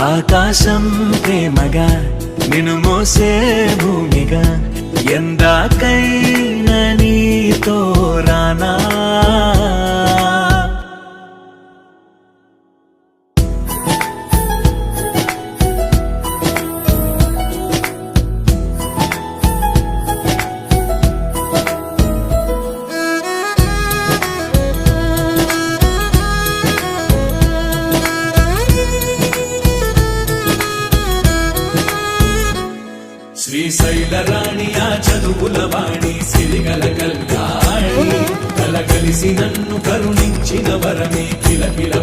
ఆకాశం ప్రేమగా నిన్ను మోసే భూమిగా ఎందాకైనా నీతో రానా శ్రీశైల రాణి ఆ చదువుల వాణి సిరిగల కళ్యాణి కలగలిసి నన్ను కరుణించిన వరమే కిలకిల